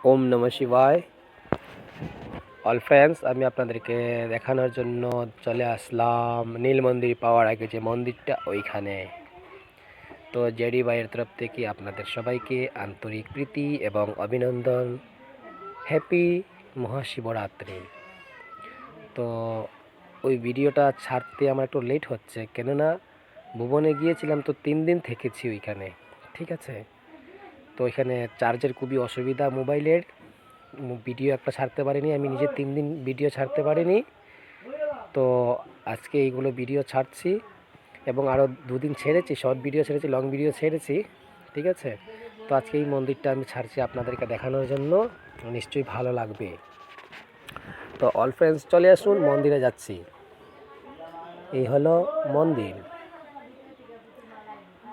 ওম নমঃ শিবায়। All friends, আমি আপনাদেরকে দেখানোর জন্য চলে আসলাম নীল মন্দির পাওয়ার আগে যে মন্দিরটা ওইখানে। তো জেডি ভাইয়ের তরফ থেকে আপনাদের সবাইকে আন্তরিক প্রীতি এবং অভিনন্দন। হ্যাপি মহাশিবরাত্রি। তো ওই ভিডিওটা ছাড়তে আমার একটু লেট হচ্ছে, কেননা ভুবনে গিয়েছিলাম তো 3 দিন থেকেছি ওইখানে। ঠিক আছে, তো ওইখানে চার্জের খুবই অসুবিধা মোবাইলের, ভিডিও একটা ছাড়তে পারিনি, আমি নিজে 3 দিন ভিডিও ছাড়তে পারিনি। তো আজকে এইগুলো ভিডিও ছাড়ছি এবং আরও 2 দিন ছেড়েছি, শর্ট ভিডিও ছেড়েছি, লং ভিডিও ছেড়েছি। ঠিক আছে, তো আজকে এই মন্দিরটা আমি ছাড়ছি আপনাদেরকে দেখানোর জন্য, নিশ্চয়ই ভালো লাগবে। তো অল ফ্রেন্ডস চলে আসুন, মন্দিরে যাচ্ছি। এই হলো মন্দির।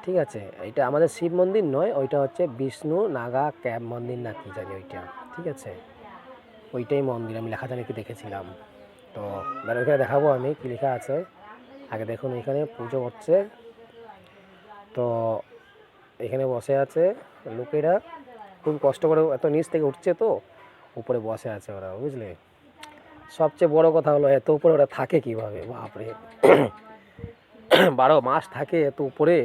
ঠিক আছে, এটা আমাদের শিব মন্দির নয়, ওইটা হচ্ছে বিষ্ণু নাগা ক্যাম্প মন্দির না কি জানি ওইটা। ঠিক আছে, ওইটাই মন্দির, আমি লেখা জানি কি দেখেছিলাম। তো ওইখানে দেখাবো আমি কী লেখা আছে। আগে দেখুন, এখানে পুজো হচ্ছে। তো এখানে বসে আছে লোকেরা, খুব কষ্ট করে এত নিচ থেকে উঠছে, তো উপরে বসে আছে ওরা, বুঝলে। সবচেয়ে বড় কথা হলো এত উপরে ওরা থাকে কীভাবে, বাপরে 12 মাস থাকে এত উপরে,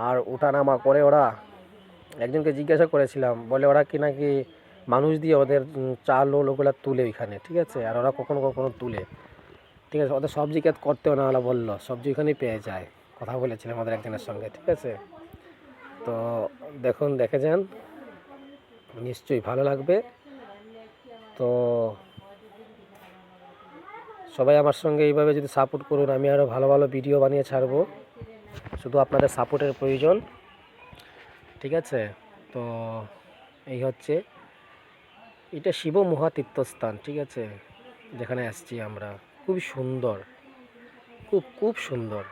আর ওঠানামা করে ওরা। একজনকে জিজ্ঞাসা করেছিলাম, বলে ওরা কি নাকি মানুষ দিয়ে ওদের চাল ওগুলো তুলে ওইখানে। ঠিক আছে, আর ওরা কখনো কখনো তুলে। ঠিক আছে, ওদের সবজি ক্ষেত করতেও না, ওরা বললো সবজি ওখানেই পেয়ে যায়। কথা বলেছিলাম আমাদের একজনের সঙ্গে। ঠিক আছে, তো দেখুন, দেখে যান, নিশ্চয়ই ভালো লাগবে। তো সবাই আমার সঙ্গে এইভাবে যদি সাপোর্ট করুন, আমি আরও ভালো ভালো ভিডিও বানিয়ে ছাড়বো। শুধু আপনাদের সাপোর্টের প্রয়োজন। ঠিক আছে, তো এই হচ্ছে, এটা শিব মহাতীর্থস্থান। ঠিক আছে, যেখানে আসছি আমরা, খুবই সুন্দর, খুব খুব সুন্দর।